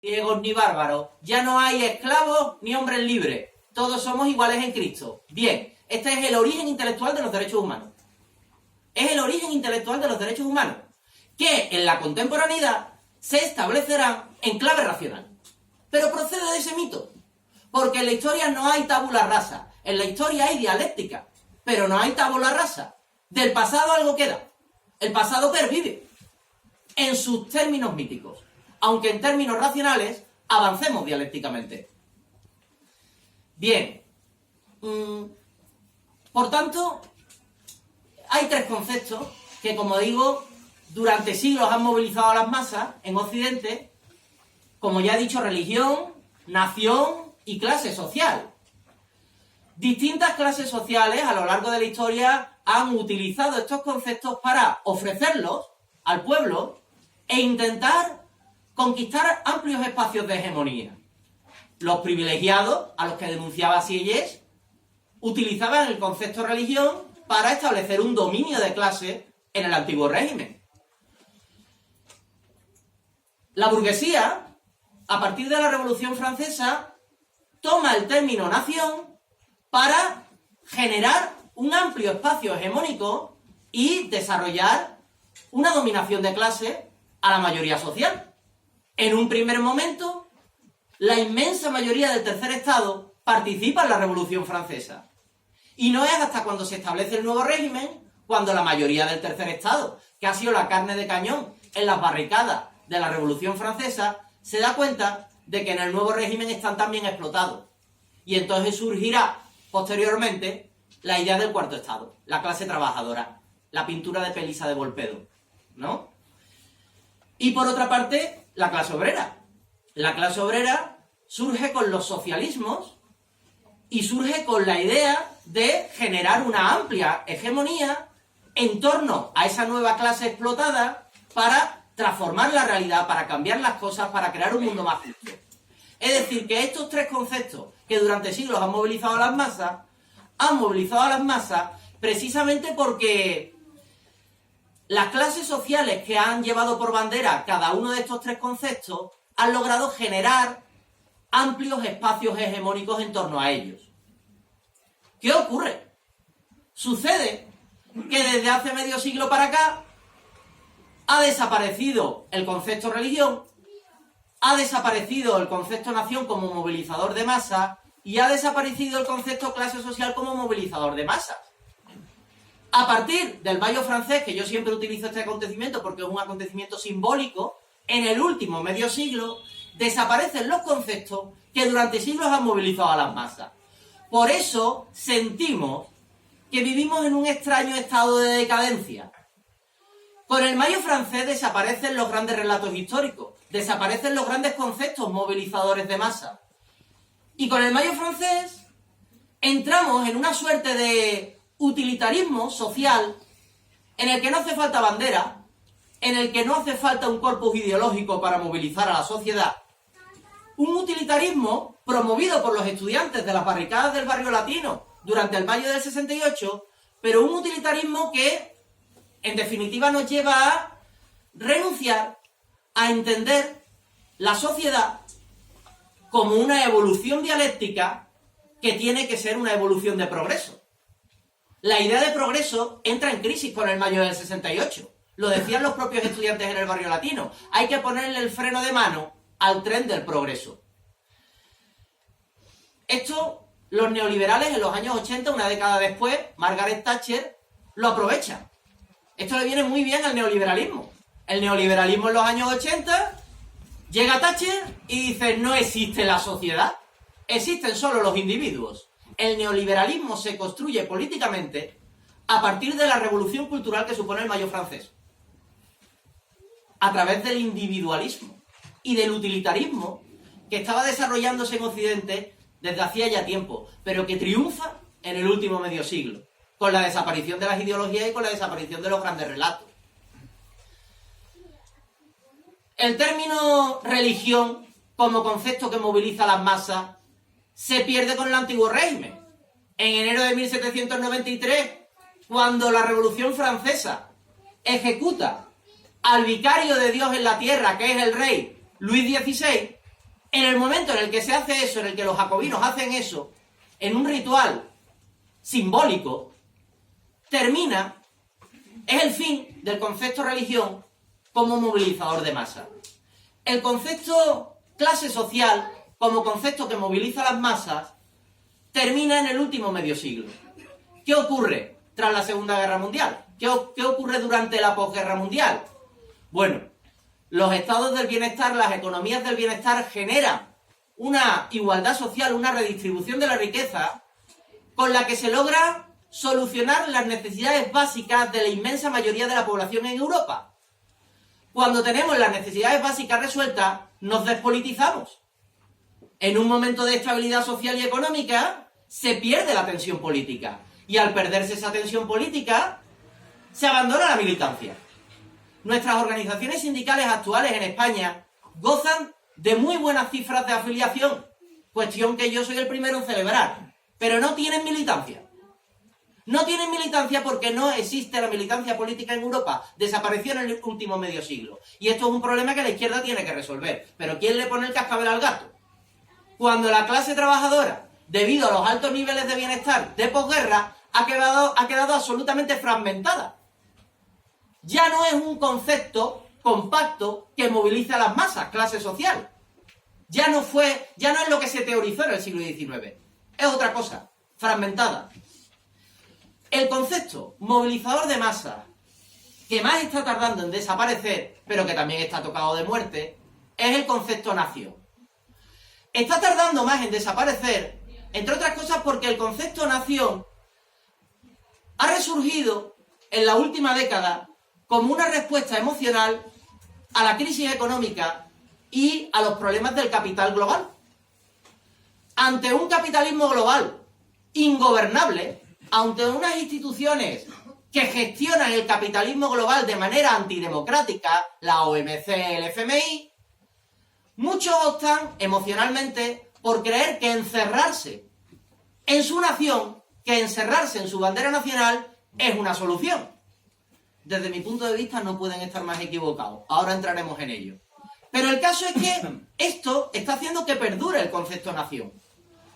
Ciegos ni bárbaros, ya no hay esclavos ni hombres libres, todos somos iguales en Cristo. Bien, este es el origen intelectual de los derechos humanos. Es el origen intelectual de los derechos humanos, que en la contemporaneidad se establecerán en clave racional. Pero procede de ese mito, porque en la historia no hay tabula rasa, en la historia hay dialéctica, pero no hay tabula rasa. Del pasado algo queda, el pasado pervive, en sus términos míticos, aunque en términos racionales avancemos dialécticamente. Bien, por tanto, hay tres conceptos que, como digo, durante siglos han movilizado a las masas en Occidente, como ya he dicho, religión, nación y clase social. Distintas clases sociales a lo largo de la historia han utilizado estos conceptos para ofrecerlos al pueblo e intentar conquistar amplios espacios de hegemonía. Los privilegiados, a los que denunciaba Sieyès, utilizaban el concepto religión para establecer un dominio de clase en el antiguo régimen. La burguesía, a partir de la Revolución Francesa, toma el término nación para generar un amplio espacio hegemónico y desarrollar una dominación de clase a la mayoría social. En un primer momento, la inmensa mayoría del tercer estado participa en la Revolución Francesa. Y no es hasta cuando se establece el nuevo régimen, cuando la mayoría del tercer estado, que ha sido la carne de cañón en las barricadas de la Revolución Francesa, se da cuenta de que en el nuevo régimen están también explotados. Y entonces surgirá, posteriormente, la idea del cuarto estado, la clase trabajadora, la pintura de Pelisa de Volpedo, ¿no? Y por otra parte, la clase obrera. La clase obrera surge con los socialismos y surge con la idea de generar una amplia hegemonía en torno a esa nueva clase explotada para transformar la realidad, para cambiar las cosas, para crear un mundo más justo. Es decir, que estos tres conceptos que durante siglos han movilizado a las masas precisamente porque las clases sociales que han llevado por bandera cada uno de estos tres conceptos han logrado generar amplios espacios hegemónicos en torno a ellos. ¿Qué ocurre? Sucede que desde hace medio siglo para acá ha desaparecido el concepto religión, ha desaparecido el concepto nación como movilizador de masas y ha desaparecido el concepto clase social como movilizador de masas. A partir del Mayo francés, que yo siempre utilizo este acontecimiento porque es un acontecimiento simbólico, en el último medio siglo desaparecen los conceptos que durante siglos han movilizado a las masas. Por eso sentimos que vivimos en un extraño estado de decadencia. Con el Mayo francés desaparecen los grandes relatos históricos, desaparecen los grandes conceptos movilizadores de masa. Y con el Mayo francés entramos en una suerte de utilitarismo social en el que no hace falta bandera, en el que no hace falta un corpus ideológico para movilizar a la sociedad. Un utilitarismo promovido por los estudiantes de las barricadas del barrio latino durante el Mayo del 68, pero un utilitarismo que, en definitiva, nos lleva a renunciar a entender la sociedad como una evolución dialéctica que tiene que ser una evolución de progreso. La idea de progreso entra en crisis con el Mayo del 68. Lo decían los propios estudiantes en el barrio latino. Hay que ponerle el freno de mano al tren del progreso. Esto, los neoliberales en los años 80, una década después, Margaret Thatcher, lo aprovechan. Esto le viene muy bien al neoliberalismo. El neoliberalismo en los años 80, llega Thatcher y dice, no existe la sociedad, existen solo los individuos. El neoliberalismo se construye políticamente a partir de la revolución cultural que supone el Mayo francés, a través del individualismo y del utilitarismo que estaba desarrollándose en Occidente desde hacía ya tiempo, pero que triunfa en el último medio siglo, con la desaparición de las ideologías y con la desaparición de los grandes relatos. El término religión, como concepto que moviliza a las masas, se pierde con el antiguo régimen. En enero de 1793, cuando la Revolución Francesa ejecuta al vicario de Dios en la tierra, que es el rey Luis XVI, En el momento en el que se hace eso, en el que los jacobinos hacen eso, en un ritual simbólico, es el fin del concepto religión como movilizador de masa. El concepto clase social, como concepto que moviliza las masas, termina en el último medio siglo. ¿Qué ocurre tras la Segunda Guerra Mundial? ¿Qué ocurre durante la posguerra mundial? Bueno, los estados del bienestar, las economías del bienestar generan una igualdad social, una redistribución de la riqueza con la que se logra solucionar las necesidades básicas de la inmensa mayoría de la población en Europa. Cuando tenemos las necesidades básicas resueltas, nos despolitizamos. En un momento de estabilidad social y económica, se pierde la tensión política. Y al perderse esa tensión política, se abandona la militancia. Nuestras organizaciones sindicales actuales en España gozan de muy buenas cifras de afiliación, cuestión que yo soy el primero en celebrar, pero no tienen militancia. No tienen militancia porque no existe la militancia política en Europa. Desapareció en el último medio siglo. Y esto es un problema que la izquierda tiene que resolver. Pero ¿quién le pone el cascabel al gato? Cuando la clase trabajadora, debido a los altos niveles de bienestar de posguerra, ha quedado absolutamente fragmentada. Ya no es un concepto compacto que moviliza a las masas, clase social. Ya no es lo que se teorizó en el siglo XIX. Es otra cosa, fragmentada. El concepto movilizador de masas, que más está tardando en desaparecer, pero que también está tocado de muerte, es el concepto nación. Está tardando más en desaparecer, entre otras cosas porque el concepto nación ha resurgido en la última década como una respuesta emocional a la crisis económica y a los problemas del capital global. Ante un capitalismo global ingobernable, ante unas instituciones que gestionan el capitalismo global de manera antidemocrática, la OMC, el FMI, muchos optan emocionalmente por creer que encerrarse en su nación, que encerrarse en su bandera nacional es una solución. Desde mi punto de vista no pueden estar más equivocados. Ahora entraremos en ello. Pero el caso es que esto está haciendo que perdure el concepto nación.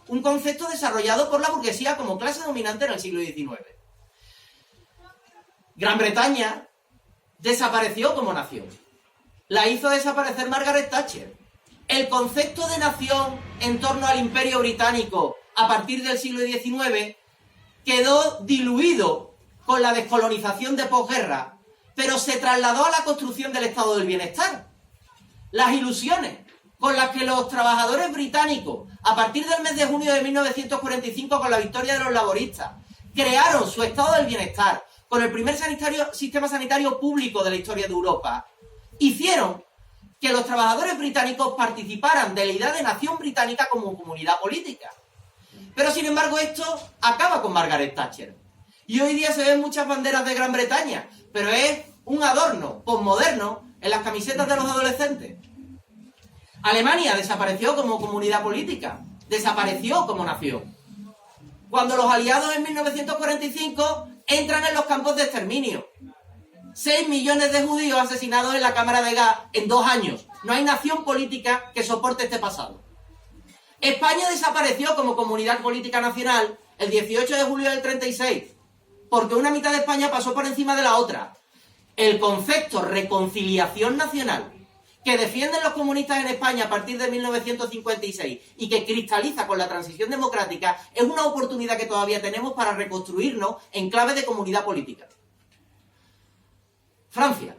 Un concepto desarrollado por la burguesía como clase dominante en el siglo XIX. Gran Bretaña desapareció como nación. La hizo desaparecer Margaret Thatcher. El concepto de nación en torno al Imperio Británico a partir del siglo XIX quedó diluido con la descolonización de posguerra, pero se trasladó a la construcción del estado del bienestar. Las ilusiones con las que los trabajadores británicos, a partir del mes de junio de 1945, con la victoria de los laboristas, crearon su estado del bienestar, con el primer sistema sanitario público de la historia de Europa, hicieron que los trabajadores británicos participaran de la idea de nación británica como comunidad política. Pero, sin embargo, esto acaba con Margaret Thatcher. Y hoy día se ven muchas banderas de Gran Bretaña, pero es un adorno posmoderno en las camisetas de los adolescentes. Alemania desapareció como comunidad política, desapareció como nación. Cuando los aliados en 1945 entran en los campos de exterminio. 6 millones de judíos asesinados en la cámara de gas en 2 años. No hay nación política que soporte este pasado. España desapareció como comunidad política nacional el 18 de julio del 36, porque una mitad de España pasó por encima de la otra. El concepto reconciliación nacional que defienden los comunistas en España a partir de 1956 y que cristaliza con la transición democrática es una oportunidad que todavía tenemos para reconstruirnos en clave de comunidad política. Francia.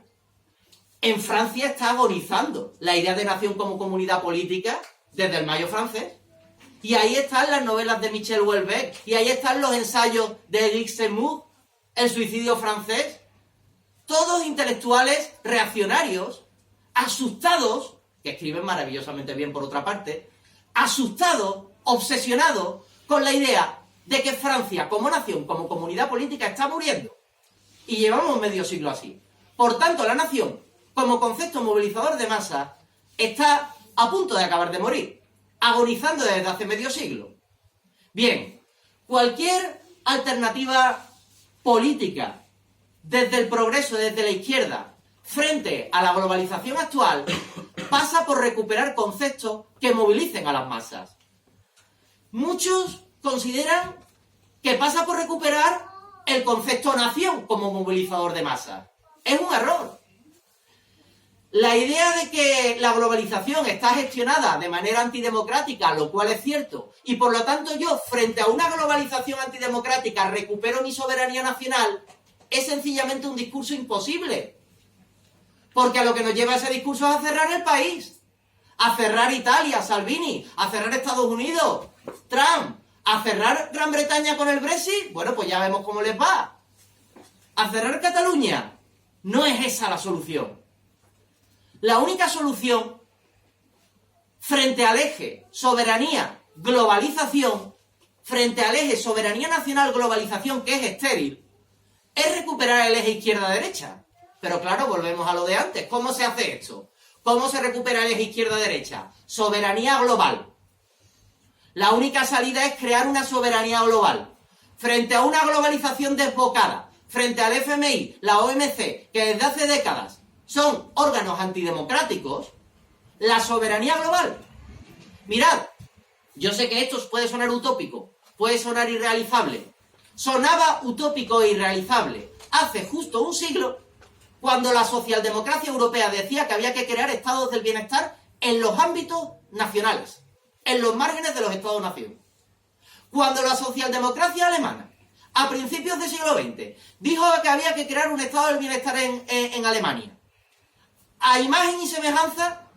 En Francia está agonizando la idea de nación como comunidad política desde el Mayo francés. Y ahí están las novelas de Michel Houellebecq, y ahí están los ensayos de Éric Zemmour, El suicidio francés. Todos intelectuales reaccionarios, asustados, que escriben maravillosamente bien por otra parte, asustados, obsesionados con la idea de que Francia como nación, como comunidad política, está muriendo. Y llevamos medio siglo así. Por tanto, la nación, como concepto movilizador de masa, está a punto de acabar de morir, agonizando desde hace medio siglo. Bien, cualquier alternativa política desde el progreso, desde la izquierda, frente a la globalización actual, pasa por recuperar conceptos que movilicen a las masas. Muchos consideran que pasa por recuperar el concepto nación como movilizador de masas. Es un error. La idea de que la globalización está gestionada de manera antidemocrática, lo cual es cierto, y por lo tanto yo, frente a una globalización antidemocrática, recupero mi soberanía nacional, es sencillamente un discurso imposible. Porque a lo que nos lleva ese discurso es a cerrar el país, a cerrar Italia, Salvini, a cerrar Estados Unidos, Trump, a cerrar Gran Bretaña con el Brexit. Bueno, pues ya vemos cómo les va. A cerrar Cataluña. No es esa la solución. La única solución frente al eje soberanía-globalización, frente al eje soberanía nacional-globalización, que es estéril, es recuperar el eje izquierda-derecha. Pero claro, volvemos a lo de antes. ¿Cómo se hace esto? ¿Cómo se recupera el eje izquierda-derecha? Soberanía global. La única salida es crear una soberanía global. Frente a una globalización desbocada, frente al FMI, la OMC, que desde hace décadas son órganos antidemocráticos, la soberanía global. Mirad, yo sé que esto puede sonar utópico, puede sonar irrealizable. Sonaba utópico e irrealizable hace justo un siglo, cuando la socialdemocracia europea decía que había que crear estados del bienestar en los ámbitos nacionales, en los márgenes de los estados-nación. Cuando la socialdemocracia alemana, a principios del siglo XX, dijo que había que crear un estado del bienestar en Alemania, a imagen y semejanza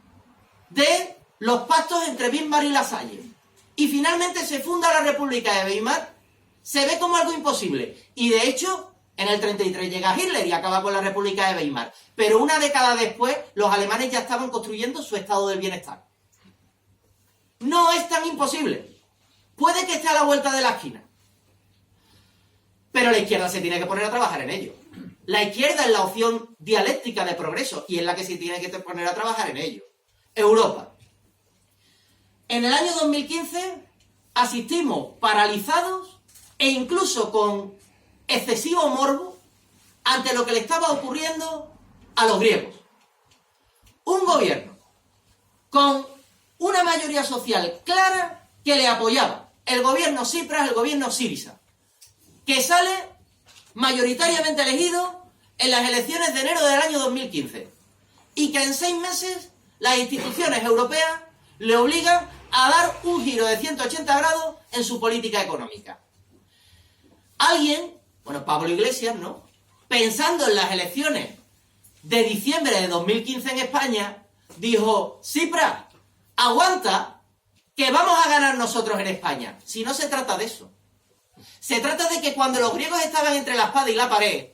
de los pactos entre Bismarck y Lasalle, y finalmente se funda la República de Weimar, se ve como algo imposible. Y de hecho, en el 33 llega Hitler y acaba con la República de Weimar. Pero una década después, los alemanes ya estaban construyendo su estado del bienestar. No es tan imposible. Puede que esté a la vuelta de la esquina. Pero la izquierda se tiene que poner a trabajar en ello. La izquierda es la opción dialéctica de progreso y es la que se tiene que poner a trabajar en ello. Europa. En el año 2015 asistimos paralizados e incluso con excesivo morbo ante lo que le estaba ocurriendo a los griegos. Un gobierno con una mayoría social clara que le apoyaba. El gobierno Tsipras, el gobierno Syriza, que sale mayoritariamente elegido en las elecciones de enero del año 2015 y que en 6 meses las instituciones europeas le obligan a dar un giro de 180 grados en su política económica. Alguien, bueno, Pablo Iglesias, ¿no?, pensando en las elecciones de diciembre de 2015 en España, dijo: Tsipras, aguanta, que vamos a ganar nosotros en España. Si no se trata de eso. Se trata de que cuando los griegos estaban entre la espada y la pared,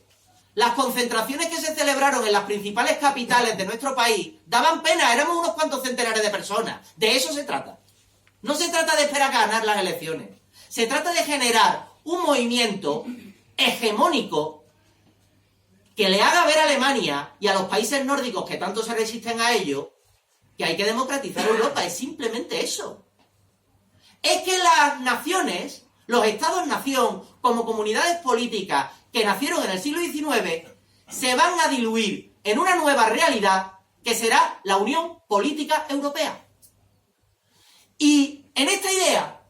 las concentraciones que se celebraron en las principales capitales de nuestro país daban pena, éramos unos cuantos centenares de personas. De eso se trata. No se trata de esperar a ganar las elecciones. Se trata de generar un movimiento hegemónico que le haga ver a Alemania y a los países nórdicos que tanto se resisten a ello que hay que democratizar Europa. Es simplemente eso. Es que las naciones, los estados-nación, como comunidades políticas que nacieron en el siglo XIX, se van a diluir en una nueva realidad que será la Unión Política Europea. Y en esta idea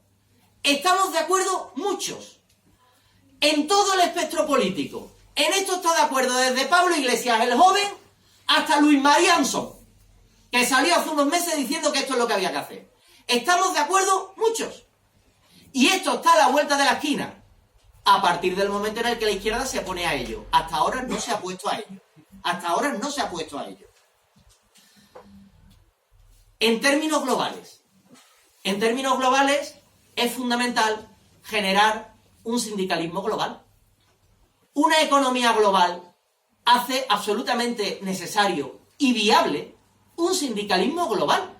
estamos de acuerdo muchos, en todo el espectro político. En esto está de acuerdo desde Pablo Iglesias, el joven, hasta Luis María Anson, que salió hace unos meses diciendo que esto es lo que había que hacer. Estamos de acuerdo muchos. Y esto está a la vuelta de la esquina, a partir del momento en el que la izquierda se pone a ello. Hasta ahora no se ha puesto a ello. Hasta ahora no se ha puesto a ello. En términos globales es fundamental generar un sindicalismo global. Una economía global hace absolutamente necesario y viable un sindicalismo global.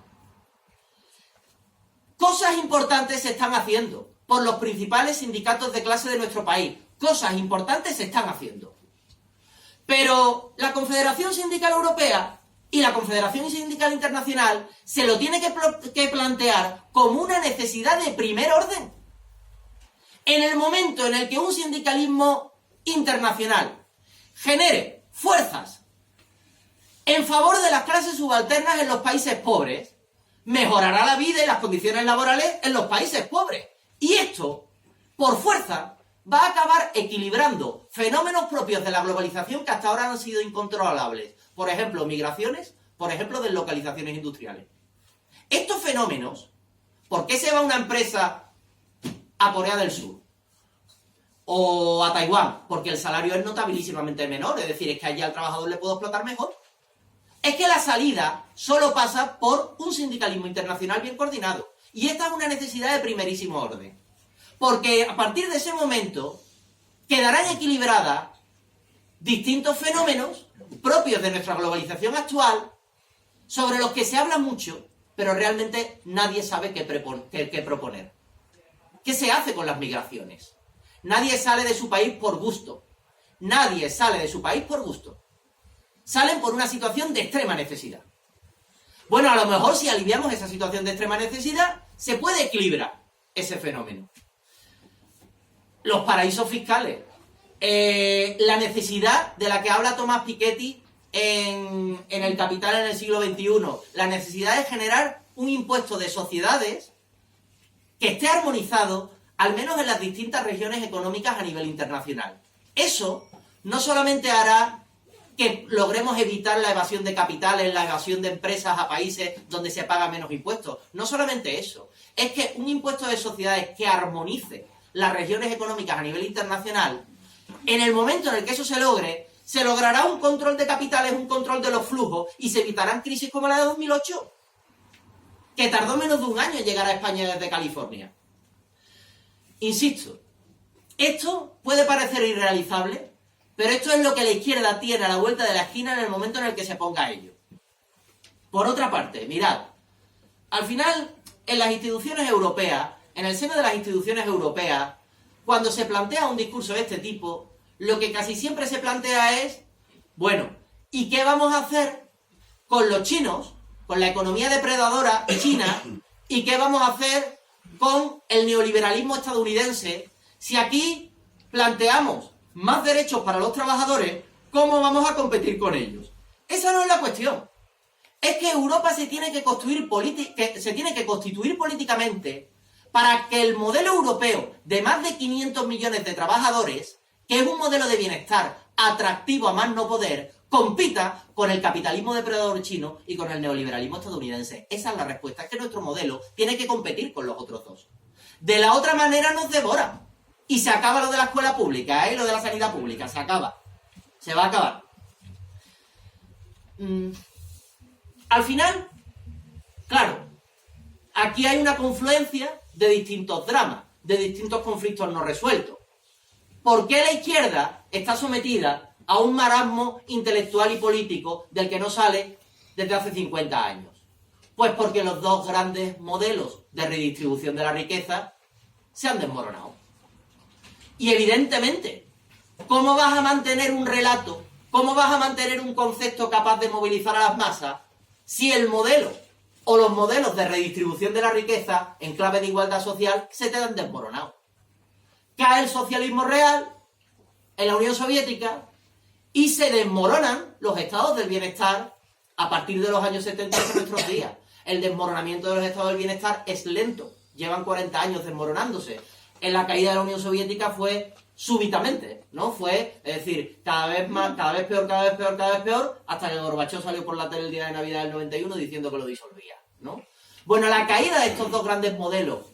Cosas importantes se están haciendo por los principales sindicatos de clase de nuestro país. Cosas importantes se están haciendo. Pero la Confederación Sindical Europea y la Confederación Sindical Internacional se lo tiene que plantear como una necesidad de primer orden. En el momento en el que un sindicalismo internacional genere fuerzas en favor de las clases subalternas en los países pobres, mejorará la vida y las condiciones laborales en los países pobres. Y esto, por fuerza, va a acabar equilibrando fenómenos propios de la globalización que hasta ahora han sido incontrolables. Por ejemplo, migraciones, por ejemplo, deslocalizaciones industriales. Estos fenómenos, ¿por qué se va una empresa a Corea del Sur? O a Taiwán, porque el salario es notabilísimamente menor, es decir, es que allí al trabajador le puedo explotar mejor. Es que la salida solo pasa por un sindicalismo internacional bien coordinado. Y esta es una necesidad de primerísimo orden. Porque a partir de ese momento quedarán equilibradas distintos fenómenos propios de nuestra globalización actual, sobre los que se habla mucho, pero realmente nadie sabe qué proponer. ¿Qué se hace con las migraciones? Nadie sale de su país por gusto. Nadie sale de su país por gusto. Salen por una situación de extrema necesidad. Bueno, a lo mejor si aliviamos esa situación de extrema necesidad, se puede equilibrar ese fenómeno. Los paraísos fiscales. La necesidad de la que habla Thomas Piketty en El Capital en el siglo XXI. La necesidad de generar un impuesto de sociedades que esté armonizado al menos en las distintas regiones económicas a nivel internacional. Eso no solamente hará que logremos evitar la evasión de capitales, la evasión de empresas a países donde se pagan menos impuestos. No solamente eso, es que un impuesto de sociedades que armonice las regiones económicas a nivel internacional, en el momento en el que eso se logre, se logrará un control de capitales, un control de los flujos y se evitarán crisis como la de 2008, que tardó menos de un año en llegar a España desde California. Insisto, esto puede parecer irrealizable, pero esto es lo que la izquierda tiene a la vuelta de la esquina en el momento en el que se ponga a ello. Por otra parte, mirad, al final, en las instituciones europeas, en el seno de las instituciones europeas, cuando se plantea un discurso de este tipo, lo que casi siempre se plantea es, bueno, ¿y qué vamos a hacer con los chinos, con la economía depredadora china, y qué vamos a hacer con el neoliberalismo estadounidense si aquí planteamos más derechos para los trabajadores? ¿Cómo vamos a competir con ellos? Esa no es la cuestión. Es que Europa se tiene que constituir políticamente para que el modelo europeo de más de 500 millones de trabajadores, que es un modelo de bienestar atractivo a más no poder, compita con el capitalismo depredador chino y con el neoliberalismo estadounidense. Esa es la respuesta, es que nuestro modelo tiene que competir con los otros dos. De la otra manera nos devora. Y se acaba lo de la escuela pública, lo de la sanidad pública, se acaba. Se va a acabar. Al final, claro, aquí hay una confluencia de distintos dramas, de distintos conflictos no resueltos. ¿Por qué la izquierda está sometida a un marasmo intelectual y político del que no sale desde hace 50 años? Pues porque los dos grandes modelos de redistribución de la riqueza se han desmoronado. Y evidentemente, ¿cómo vas a mantener un relato, cómo vas a mantener un concepto capaz de movilizar a las masas si el modelo o los modelos de redistribución de la riqueza en clave de igualdad social se te han desmoronado? Cae el socialismo real en la Unión Soviética y se desmoronan los estados del bienestar a partir de los años 70 de nuestros días. El desmoronamiento de los estados del bienestar es lento, llevan 40 años desmoronándose. En la caída de la Unión Soviética fue súbitamente, ¿no? Fue, es decir, cada vez más, cada vez peor, cada vez peor, cada vez peor, hasta que Gorbachov salió por la tele el día de Navidad del 91 diciendo que lo disolvía, ¿no? Bueno, la caída de estos dos grandes modelos,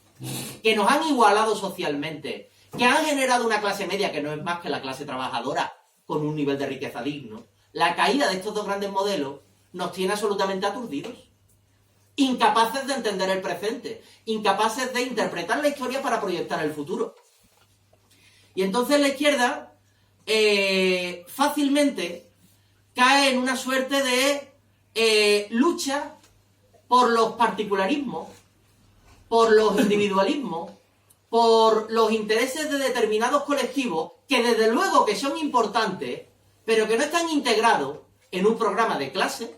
que nos han igualado socialmente, que han generado una clase media que no es más que la clase trabajadora, con un nivel de riqueza digno, la caída de estos dos grandes modelos nos tiene absolutamente aturdidos. Incapaces de entender el presente, incapaces de interpretar la historia para proyectar el futuro. Y entonces la izquierda fácilmente cae en una suerte de lucha por los particularismos, por los individualismos, por los intereses de determinados colectivos que desde luego que son importantes, pero que no están integrados en un programa de clase,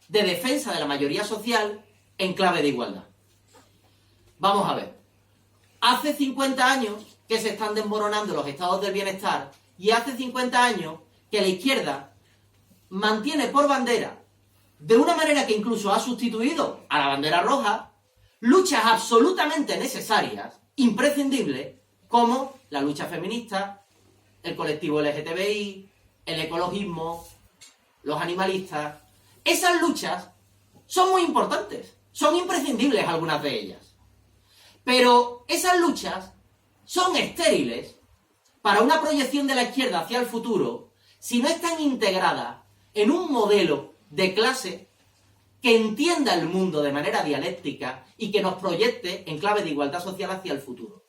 de defensa de la mayoría social en clave de igualdad. Vamos a ver. Hace 50 años que se están desmoronando los estados del bienestar y hace 50 años que la izquierda mantiene por bandera de una manera que incluso ha sustituido a la bandera roja, luchas absolutamente necesarias, imprescindibles, como la lucha feminista, el colectivo LGTBI, el ecologismo, los animalistas. Esas luchas son muy importantes, son imprescindibles algunas de ellas. Pero esas luchas son estériles para una proyección de la izquierda hacia el futuro si no están integradas en un modelo de clase que entienda el mundo de manera dialéctica y que nos proyecte en clave de igualdad social hacia el futuro.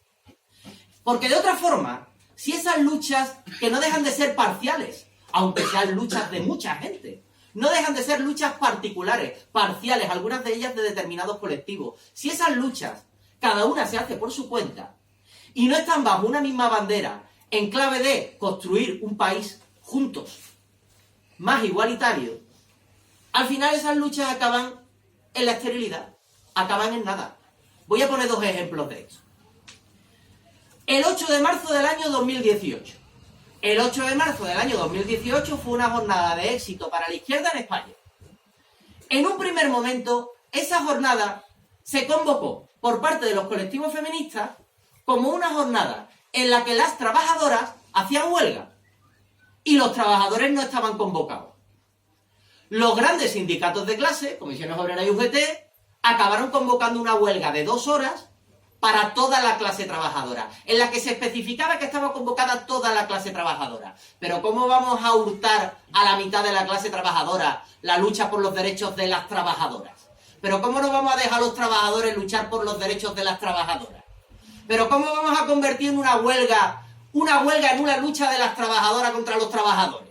Porque de otra forma, si esas luchas, que no dejan de ser parciales, aunque sean luchas de mucha gente, no dejan de ser luchas particulares, parciales, algunas de ellas de determinados colectivos, si esas luchas, cada una se hace por su cuenta, y no están bajo una misma bandera, en clave de construir un país juntos, más igualitario, al final esas luchas acaban en la esterilidad, acaban en nada. Voy a poner dos ejemplos de esto. El 8 de marzo del año 2018. El 8 de marzo del año 2018 fue una jornada de éxito para la izquierda en España. En un primer momento, esa jornada se convocó por parte de los colectivos feministas como una jornada en la que las trabajadoras hacían huelga y los trabajadores no estaban convocados. Los grandes sindicatos de clase, Comisiones Obreras y UGT, acabaron convocando una huelga de 2 horas para toda la clase trabajadora, en la que se especificaba que estaba convocada toda la clase trabajadora. Pero ¿cómo vamos a hurtar a la mitad de la clase trabajadora la lucha por los derechos de las trabajadoras? ¿Pero cómo no vamos a dejar a los trabajadores luchar por los derechos de las trabajadoras? ¿Pero cómo vamos a convertir en una huelga en una lucha de las trabajadoras contra los trabajadores?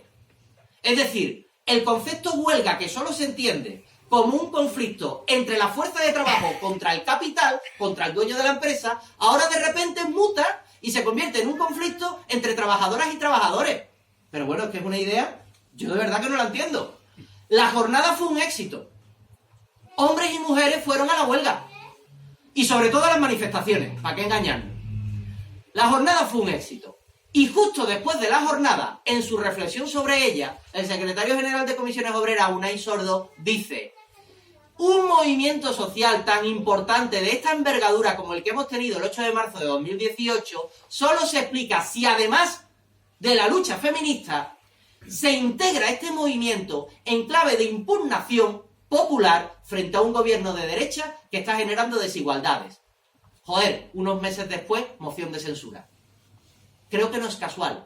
Es decir, el concepto huelga, que solo se entiende como un conflicto entre la fuerza de trabajo contra el capital, contra el dueño de la empresa, ahora de repente muta y se convierte en un conflicto entre trabajadoras y trabajadores. Pero bueno, es que es una idea, yo de verdad que no la entiendo. La jornada fue un éxito. Hombres y mujeres fueron a la huelga. Y sobre todo a las manifestaciones, ¿para qué engañarnos? La jornada fue un éxito. Y justo después de la jornada, en su reflexión sobre ella, el secretario general de Comisiones Obreras, Unai Sordo, dice: un movimiento social tan importante de esta envergadura como el que hemos tenido el 8 de marzo de 2018, solo se explica si además de la lucha feminista, se integra este movimiento en clave de impugnación popular frente a un gobierno de derecha que está generando desigualdades. Joder, unos meses después, moción de censura. Creo que no es casual.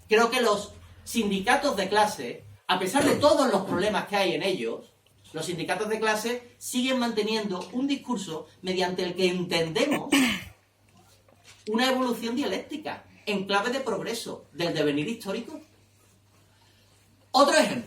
Creo que los sindicatos de clase, a pesar de todos los problemas que hay en ellos, los sindicatos de clase siguen manteniendo un discurso mediante el que entendemos una evolución dialéctica en clave de progreso del devenir histórico. Otro ejemplo.